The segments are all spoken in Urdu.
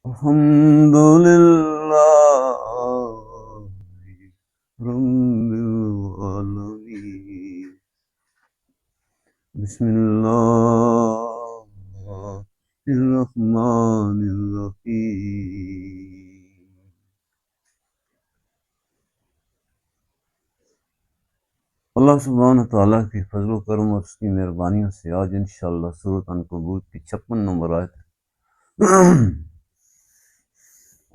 الحمد لله رب العالمين بسم الله الرحمن الرحیم. اللہ سبحانہ تعالیٰ کی فضل و کرم اور اس کی مہربانیوں سے آج انشاءاللہ سورۃ عنکبوت کی 56 نمبر آیت ہے.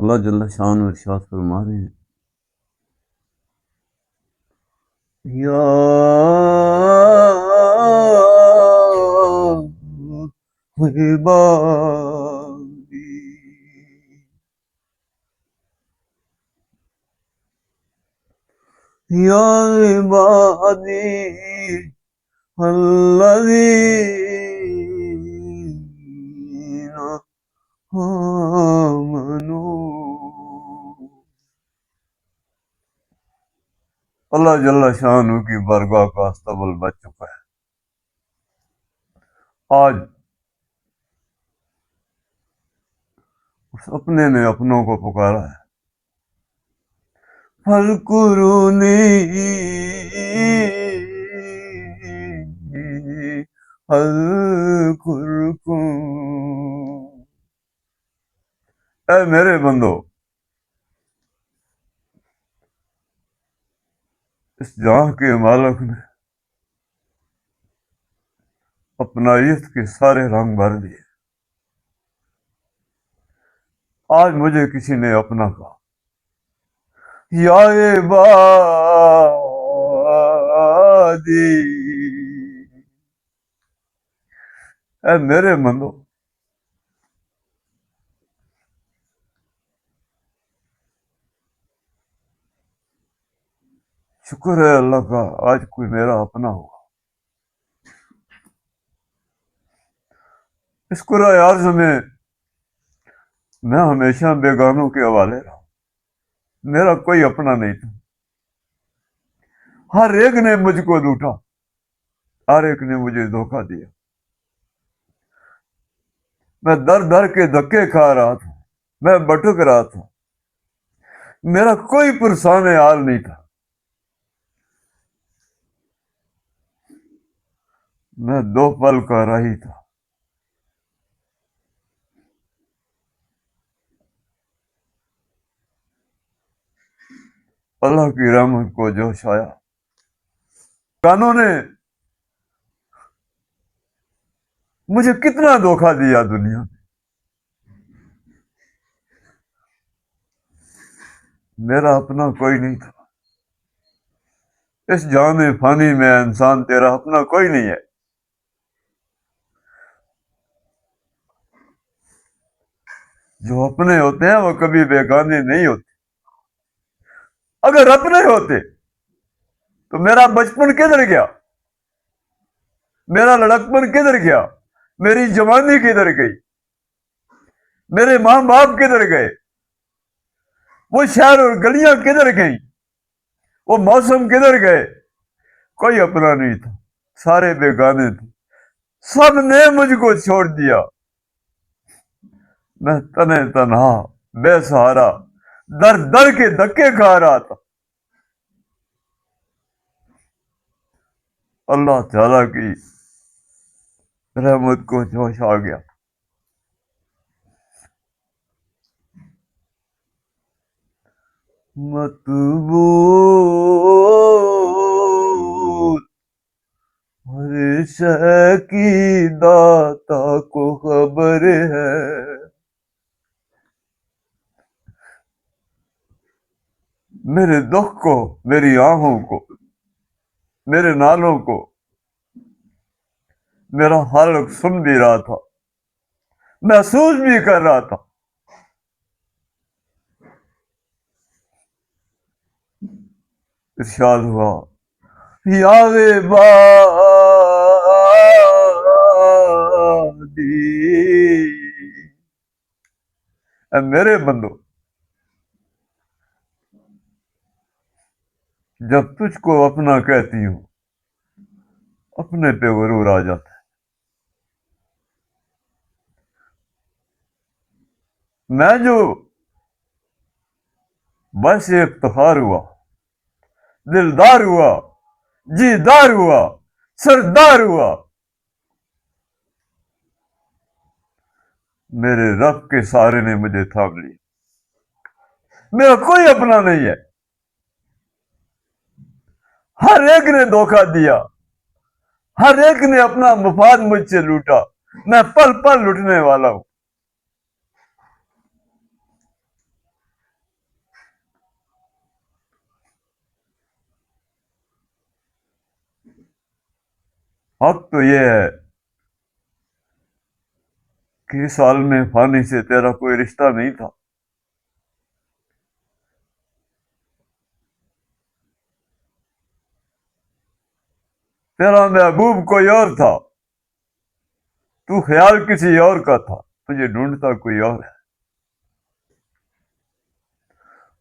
اللہ جل شان ارشاد فرما رہے ہیں یا عبادی یا عبادی الذین آمنوا. اللہ جل شانہ کی بارگاہ کا استقبال بچ چکا ہے. آج اس اپنے نے اپنوں کو پکارا ہے. فَاذْكُرُونِی اذکرکم. اے میرے بندو، اس جہاں کے مالک نے اپنائیت کے سارے رنگ بھر دیے. آج مجھے کسی نے اپنا کہا یا عبادی. اے میرے بندو، شکر ہے اللہ کا آج کوئی میرا اپنا ہوا. اس قرآن عرض میں ہمیشہ بیگانوں کے حوالے رہا. میرا کوئی اپنا نہیں تھا. ہر ایک نے مجھ کو لوٹا، ہر ایک نے مجھے دھوکہ دیا. میں در در کے دھکے کھا رہا تھا، میں بھٹک رہا تھا. میرا کوئی پرسان حال نہیں تھا. میں 2 پل کا راہی تھا. اللہ کی رحمت کو جوش آیا. کانوں نے مجھے کتنا دھوکہ دیا دنیا میں. میرا اپنا کوئی نہیں تھا. اس جام فانی میں انسان تیرا اپنا کوئی نہیں ہے. جو اپنے ہوتے ہیں وہ کبھی بیگانے نہیں ہوتے. اگر اپنے ہوتے تو میرا بچپن کدھر گیا، میرا لڑکپن کدھر گیا، میری جوانی کدھر گئی، میرے ماں باپ کدھر گئے، وہ شہر اور گلیاں کدھر گئیں، وہ موسم کدھر گئے. کوئی اپنا نہیں تھا، سارے بیگانے تھے. سب نے مجھ کو چھوڑ دیا. میں تنہا تنہا بے سہارا در در کے دھکے کھا رہا تھا. اللہ تعالیٰ کی رحمت کو جوش آ گیا. مطبوع ہر شے کی داتا کو خبر ہے. میرے دکھ کو، میری آہوں کو، میرے نالوں کو میرا خالق سن بھی رہا تھا، محسوس بھی کر رہا تھا. ارشاد ہوا یا عبادی. اے میرے بندو، جب تجھ کو اپنا کہتی ہوں اپنے پہ غرور آ جاتا ہے. میں جو بس افتخار ہوا، دلدار ہوا، جی دار ہوا، سردار ہوا، میرے رب کے سارے نے مجھے تھام لی، میرا کوئی اپنا نہیں ہے، ہر ایک نے دھوکہ دیا، ہر ایک نے اپنا مفاد مجھ سے لوٹا، میں پل پل لٹنے والا ہوں۔ حق تو یہ ہے کہ اس عالم فانی سے تیرا کوئی رشتہ نہیں تھا، تیرا محبوب کوئی اور تھا، تو خیال کسی اور کا تھا، تجھے ڈھونڈتا کوئی اور ہے۔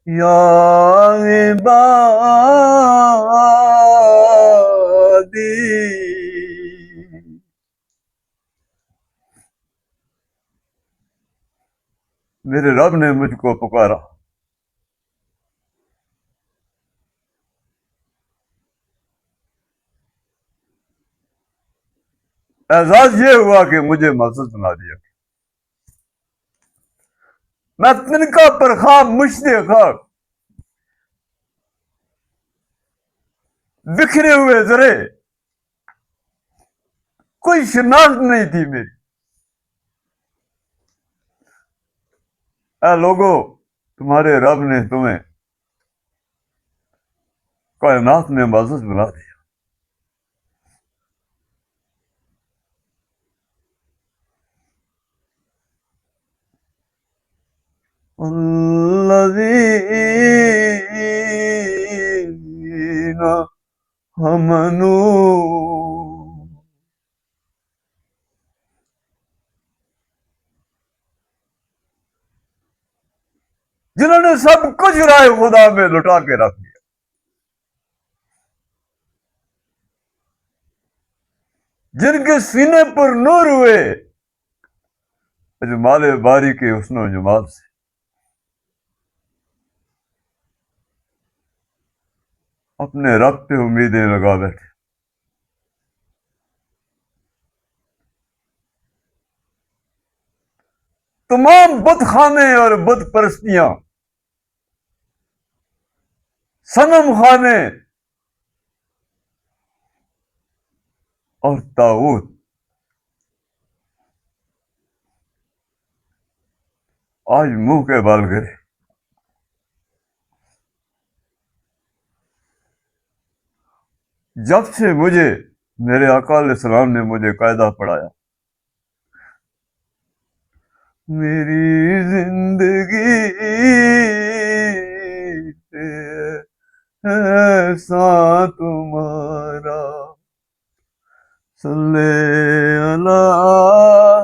یا عبادی، میرے رب نے مجھ کو پکارا، اعزاز یہ ہوا کہ مجھے محسوس بنا دیا، میں تنکا پر خواب مشتے خاک، بکھرے ہوئے ذرے، کوئی شناخت نہیں تھی میری۔ اے لوگو، تمہارے رب نے تمہیں کائنات میں معزز بنا دیا۔ الذین آمنوا، جنہوں نے سب کچھ رائے خدا میں لٹا کے رکھ دیا، جن کے سینے پر نور ہوئے اجمال باری کے حسن و جمال سے، اپنے رب پہ امیدیں لگا بیٹھے۔ تمام بت خانے اور بت پرستیاں، صنم خانے اور طاغوت آج منہ کے بال گرے۔ جب سے مجھے میرے آقا علیہ السلام نے مجھے قاعدہ پڑھایا، میری زندگی ایسا تمہارا، صلی اللہ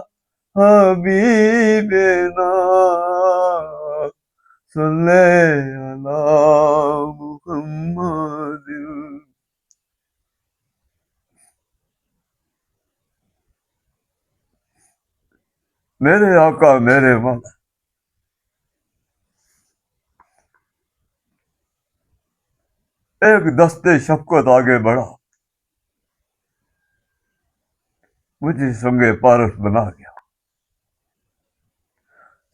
حبیبنا، صلی اللہ محمد۔ میرے آقا، میرے مولا، ایک دستے شفقت آگے بڑھا، مجھے سنگے پارس بنا گیا۔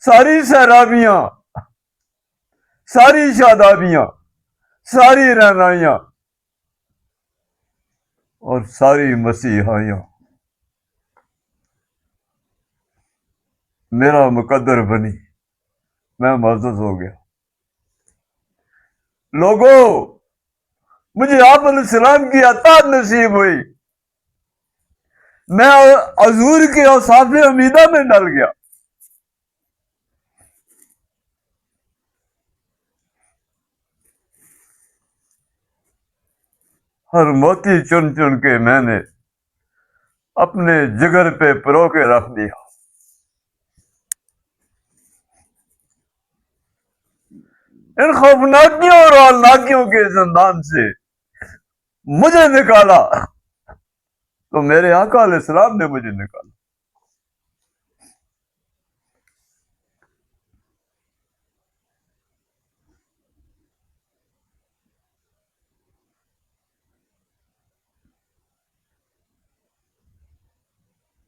ساری سیرابیاں، ساری شادابیاں، ساری رہنائیاں اور ساری مسیحائیاں میرا مقدر بنی، میں معزز ہو گیا۔ لوگوں، مجھے آپ علیہ السلام کی عطا نصیب ہوئی، میں حضور کے اوصاف حمیدہ میں ڈل گیا۔ ہر موتی چن چن کے میں نے اپنے جگر پہ پرو کے رکھ دیا۔ ان خوفناکیوں اور ہولناکیوں کے زندان سے مجھے نکالا تو میرے آقا علیہ السلام نے مجھے نکالا۔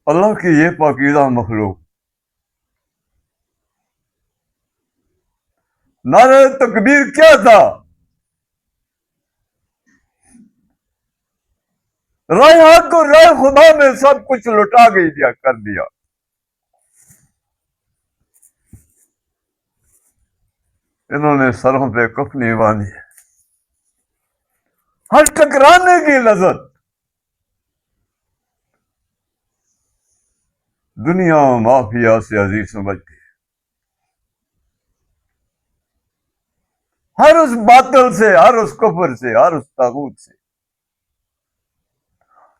اللہ کی یہ پاکیزہ مخلوق نعرہ تکبیر کیا تھا؟ رائے حق اور رائے خدا میں سب کچھ لٹا گئی دیا کر دیا. انہوں نے سروں پہ کفنی باندھی، ہر ٹکرانے کی لذت دنیا مافیا سے عزیز سمجھتی ہے. ہر اس باطل سے، ہر اس کفر سے، ہر اس طاغوت سے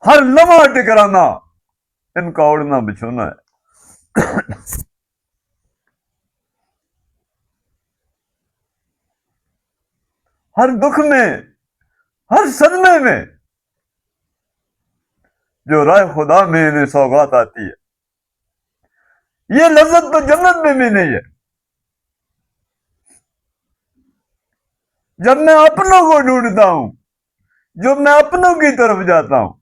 ہر لمحہ ٹکرانا ان کا اڑنا بچھونا ہے. ہر دکھ میں، ہر صدمے میں جو رائے خدا میں انہیں سوغات آتی ہے، یہ لذت تو جنت میں بھی نہیں ہے. جب میں اپنوں کو ڈھونڈتا ہوں، جب میں اپنوں کی طرف جاتا ہوں،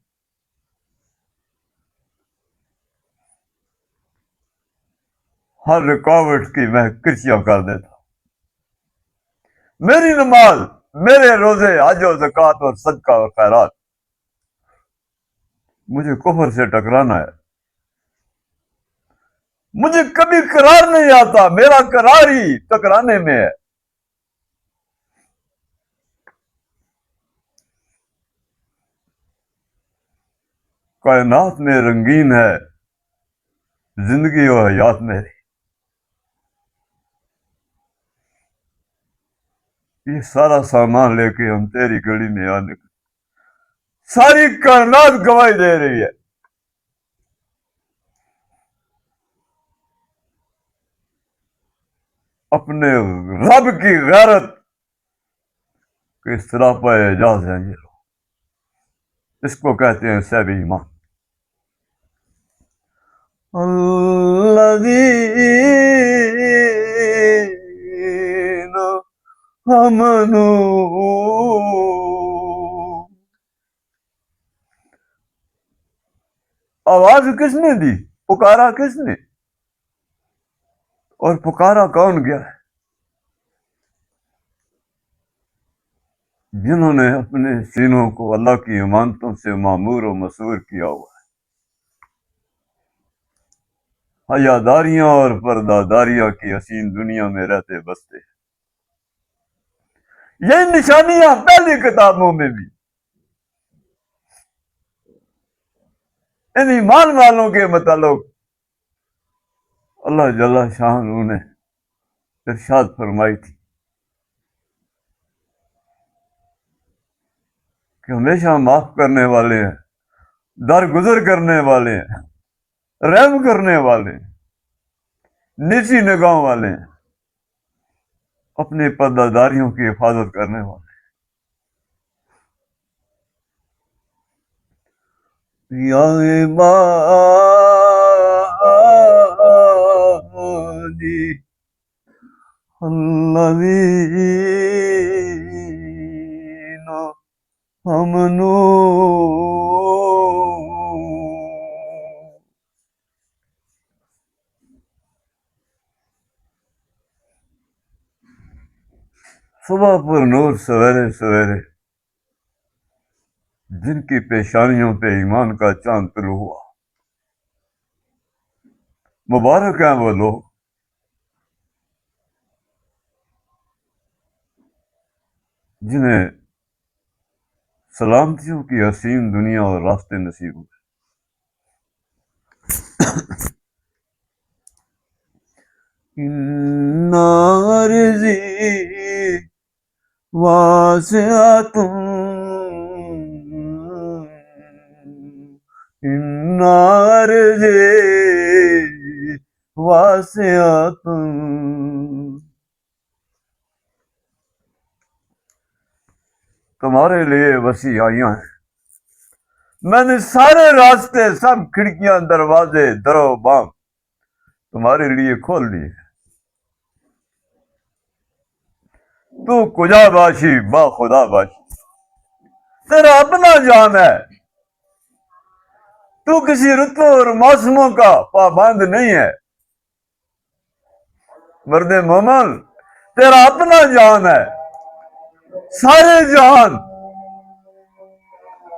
ہر رکاوٹ کی میں کرچیاں کر دیتا ہوں. میری نماز، میرے روزے، حج و زکوٰۃ اور صدقہ اور خیرات مجھے کفر سے ٹکرانا ہے. مجھے کبھی قرار نہیں آتا، میرا قرار ہی ٹکرانے میں ہے. کائنات میں رنگین ہے زندگی و حیات میری. یہ سارا سامان لے کے ہم تیری گڑی میں آنے کا، ساری کائنات گواہی دے رہی ہے. اپنے رب کی غیرت کے سراپا اعجاز ہیں یہ لوگ. اس کو کہتے ہیں صحب ایمان. الذین آمنوا، آواز کس نے دی؟ پکارا کس نے؟ اور پکارا کون گیا ہے؟ جنہوں نے اپنے سینوں کو اللہ کی امانتوں سے معمور و مسور کیا ہوا ہے. حیاداریاں اور پرداداریاں کی حسین دنیا میں رہتے بستے ہیں. یہ نشانیاں پہلی کتابوں میں بھی ان ایمان والوں کے متعلق اللہ جل شانہ نے ارشاد فرمائی تھی کہ ہمیشہ معاف کرنے والے ہیں، درگزر کرنے والے ہیں، رحم کرنے والے ہیں، نیچی نگاہوں والے ہیں، اپنے پرداداریوں کی حفاظت کرنے والے ہیں. یا عبادی الذین آمنوا، صبح پر نور سویرے سویرے جن کی پیشانیوں پہ ایمان کا چاند طلوع ہوا، مبارک ہیں وہ لوگ جنہیں سلامتیوں کی حسین دنیا اور راستے نصیب ہوئے. ان ارضی واسعۃ، ان ارضی واسعۃ، تمہارے لیے وسیعیاں ہیں. میں نے سارے راستے، سب کھڑکیاں، دروازے، در و بام تمہارے لیے کھول دیے. تو کجا باشی با خدا باشی، تیرا اپنا جان ہے. تو کسی رتبوں اور موسموں کا پابند نہیں ہے۔ مرد مومن تیرا اپنا جان ہے، سارے جہان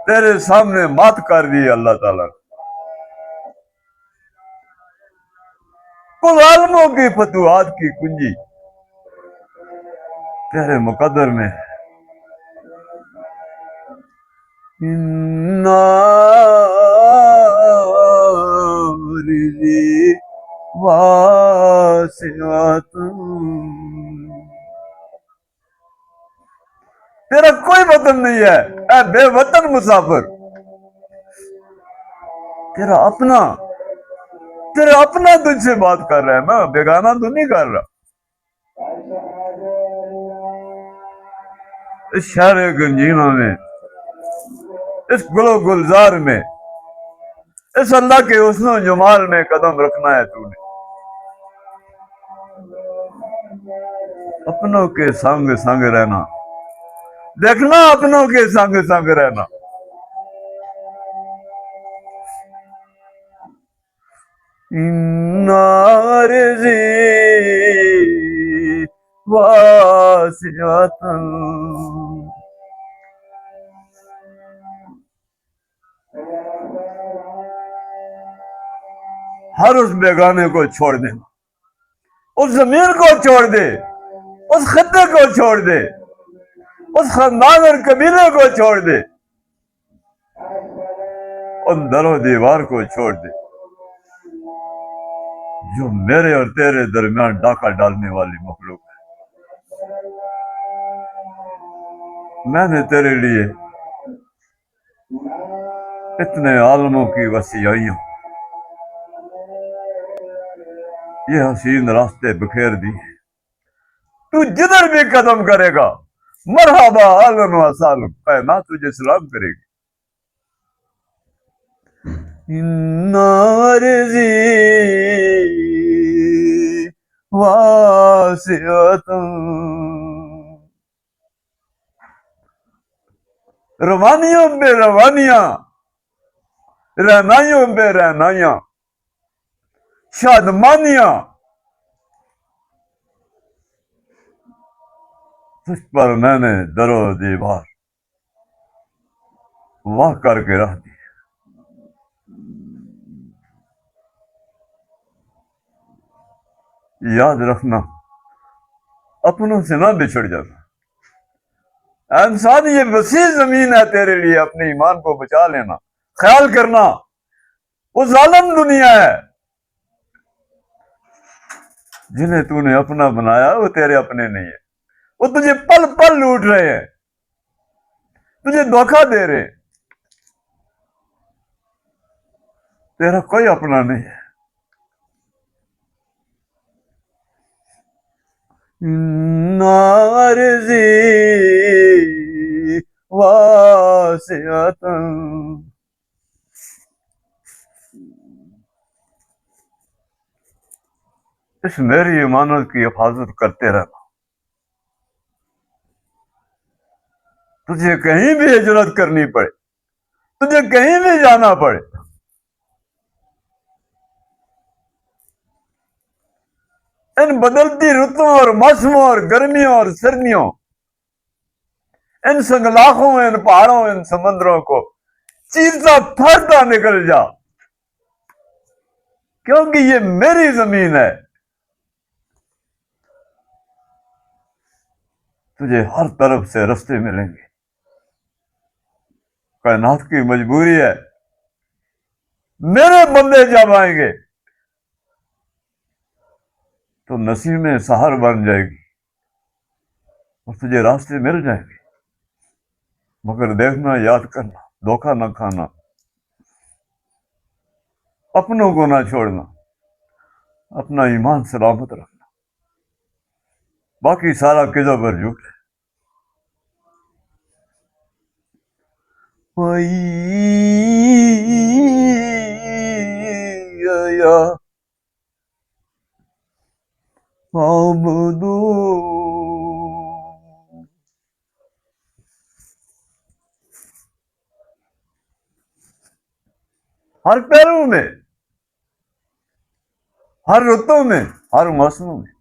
تیرے سامنے مات کر دی اللہ تعالیٰ نے۔ کل عالموں کی فتوحات کی کنجی تیرے مقدر میں ہے۔ رضی واسعۃ، تیرا کوئی وطن نہیں ہے اے بے وطن مسافر، تیرا اپنا تجھ سے بات کر رہا ہے، میں بیگانہ تو نہیں کر رہا۔ اس شہر گنجینہ میں، اس گل و گلزار میں، اس اللہ کے حسن و جمال میں قدم رکھنا ہے تو نے۔ اپنوں کے سنگ سنگ رہنا، دیکھنا اپنوں کے سنگ سنگ رہنا۔ عارضی واسعۃ، ہر اس بیگانے کو چھوڑ دینا، اس زمین کو چھوڑ دے، اس خطے کو چھوڑ دے، اس خاندان اور قبیلے کو چھوڑ دے، ان در و دیوار کو چھوڑ دے جو میرے اور تیرے درمیان ڈاکہ ڈالنے والی مخلوق ہے۔ میں نے تیرے لیے اتنے عالموں کی وسیعیوں، یہ حسین راستے بکھیر دی، تو جدھر بھی قدم کرے گا مرحبا اہلاً و سہلاً، کائنات تجھے سلام کرے گی۔ عارضی واسعۃ، روانیوں بے روانیاں، رہنائیوں بے رہنائیاں، شادمانیاں تجھ پر میں نے در و دیوار واہ کر کے رکھ دی۔ یاد رکھنا اپنوں سے نہ بچھڑ جانا۔ انسان یہ وسیع زمین ہے تیرے لیے، اپنے ایمان کو بچا لینا۔ خیال کرنا وہ ظالم دنیا ہے، جنہیں تو نے اپنا بنایا وہ تیرے اپنے نہیں ہے، وہ تجھے پل پل لوٹ رہے ہیں، تجھے دھوکہ دے رہے ہیں، تیرا کوئی اپنا نہیں ہے۔ عارضی واسعۃ، اس میری امانت کی حفاظت کرتے رہنا۔ تجھے کہیں بھی ہجرت کرنی پڑے، تجھے کہیں بھی جانا پڑے، ان بدلتی رتوں اور موسموں اور گرمیوں اور سردیوں، ان سنگلاخوں، ان پہاڑوں، ان سمندروں کو چیرتا پھاڑتا نکل جا، کیونکہ یہ میری زمین ہے۔ تجھے ہر طرف سے رستے ملیں گے، کائنات کی مجبوری ہے، میرے بندے جب آئیں گے تو نسیمیں سحر بن جائے گی اور تجھے راستے مل جائیں گے، مگر دیکھنا، یاد کرنا، دھوکہ نہ کھانا، اپنوں کو نہ چھوڑنا، اپنا ایمان سلامت رکھنا، باقی سارا کذب اور جھوٹ ہے۔ یا عبدو، ہر پہلو میں، ہر رتوں میں، ہر موسموں میں،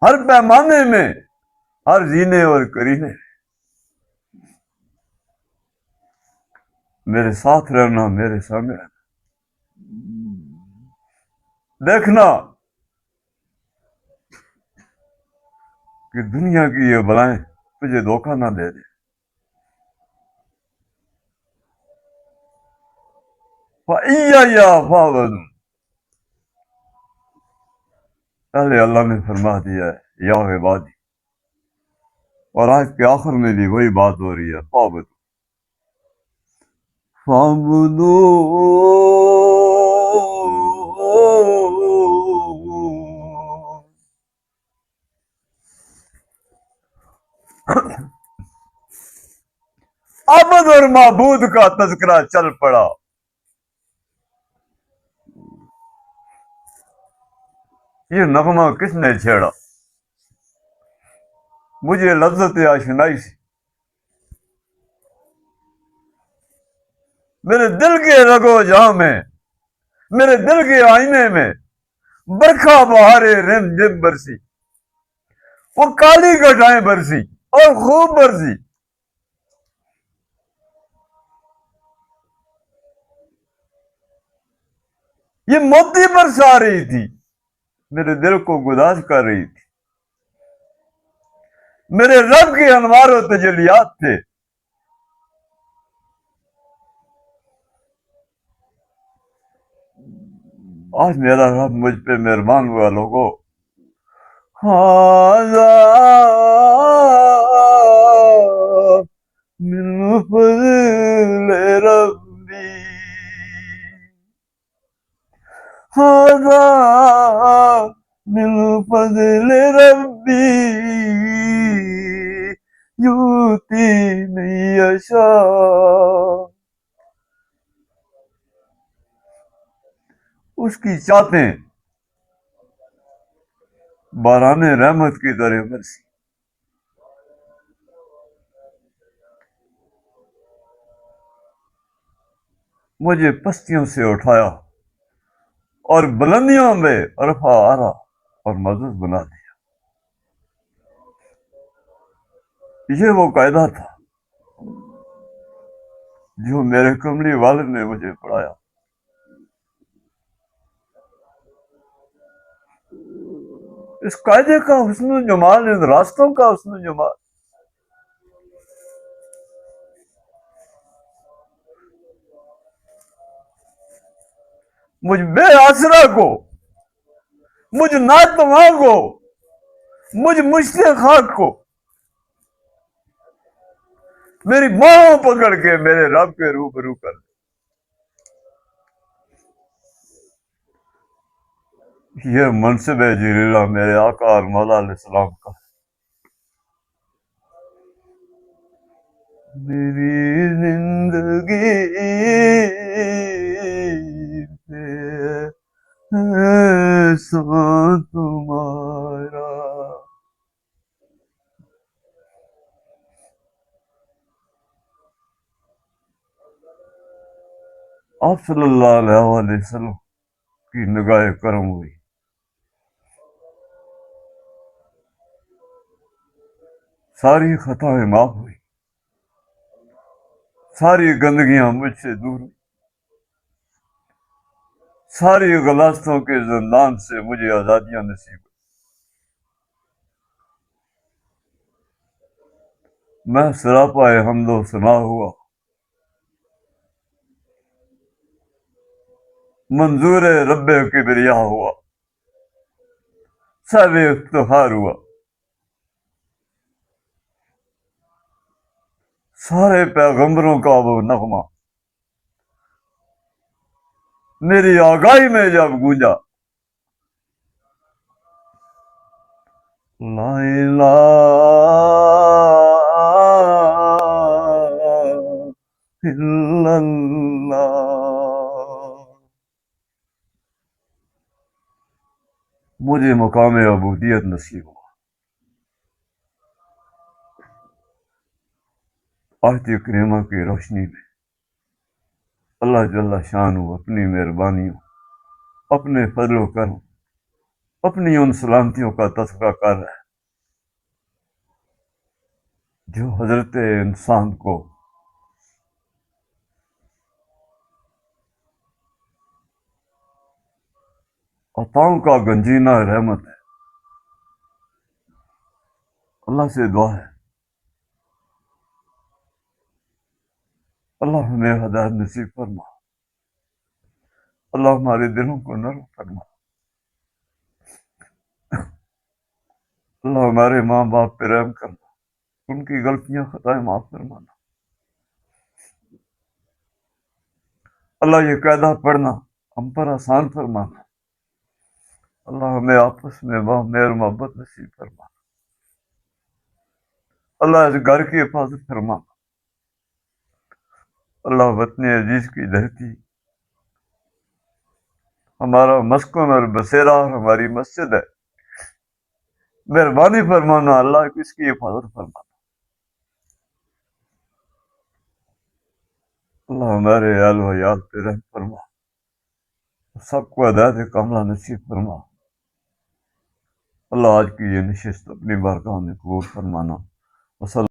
ہر پیمانے میں، ہر زینے اور کرینے میرے ساتھ رہنا، میرے سامنے رہنا، دیکھنا کہ دنیا کی یہ بلائیں تجھے دھوکہ نہ دے دے۔ فَإِيَّيَّ فَاعْبُدُونِ، پہلے اللہ نے فرما دیا ہے یا عبادی، اور آج کے آخر میں بھی وہی بات ہو رہی ہے، فَاعْبُدُونِ عبد اور معبود کا تذکرہ چل پڑا۔ یہ نغمہ کس نے چھیڑا؟ مجھے لذت آشنائی سے میرے دل کے رگو جاں میں، میرے دل کے آئینے میں برکھا بہارے رم جم برسی، وہ کالی گھٹائیں برسی اور خوب برسی۔ یہ موتی برسا رہی تھی، میرے دل کو گداز کر رہی تھی، میرے رب کے انوار و تجلیات تھے۔ آج میرا رب مجھ پہ مہربان ہوا لوگوں، ہذا من فضل ربی، ہذا من فضل ربی یؤتی من یشاء، اس کی چاہتیں باران رحمت کی طرح برسی۔ مجھے پستیوں سے اٹھایا اور بلندیوں میں رفع آرا اور معزز بنا دیا۔ یہ وہ قاعدہ تھا جو میرے کملی والد نے مجھے پڑھایا۔ اس قاعدے کا حسن و جمال، ان راستوں کا حسن و جمال مجھ بے آسرا کو، مجھ ناتواں کو، مجھ مشتاق خاک کو میری باہوں پکڑ کے میرے رب کے روبرو کر دے۔ یہ منصب ہے جلیلہ میرے آقا اور مولا علیہ السلام کا۔ میری زندگی پہ احسان تمہارا، آپ صلی اللہ علیہ وآلہ وسلم کی نگاہ کرم ہوئی، ساری خطائیں معاف ہوئی، ساری گندگیاں مجھ سے دور ہوئی، ساری غلاستوں کے زندان سے مجھے آزادیاں نصیب ہوئی۔ میں سراپا حمد و ثنا ہوا، منظور رب کبریا ہوا، صاحب افتخار ہوا، سارے پیغمبروں کا وہ نغمہ میری آگاہی میں جب گونجا، لا الہ الا اللہ، مجھے مقام عبودیت نصیب ہوا۔ آیت کریمہ کی روشنی میں اللہ جل شان اپنی مہربانیوں، اپنے فضل و کرم، اپنی ان سلامتیوں کا تذکرہ کر رہا ہے جو حضرت انسان کو عطاؤں کا گنجینہ رحمت ہے۔ اللہ سے دعا ہے اللہ ہمیں ہدایت نصیب فرما، اللہ ہمارے دلوں کو نرم فرما، اللہ ہمارے ماں باپ پہ رحم کرنا، ان کی غلطیاں خطائیں معاف فرمانا، اللہ یہ قاعدہ پڑھنا ہم پر آسان فرمانا، اللہ ہمیں آپس میں مہر محبت نصیب فرما، اللہ اس گھر کی حفاظت فرما، اللہ وطن عزیز کی دھرتی ہمارا مسکن اور بسیرا اور ہماری مسجد ہے، مہربانی فرمانا اللہ اس کی حفاظت فرمانا، اللہ ہمارے اہل و عیال پہ رحم فرما، سب کو ہدایت کاملہ نصیب فرما، اللہ آج کی یہ نشست اپنی بارگاہ میں قبول فرمانا۔ وصلی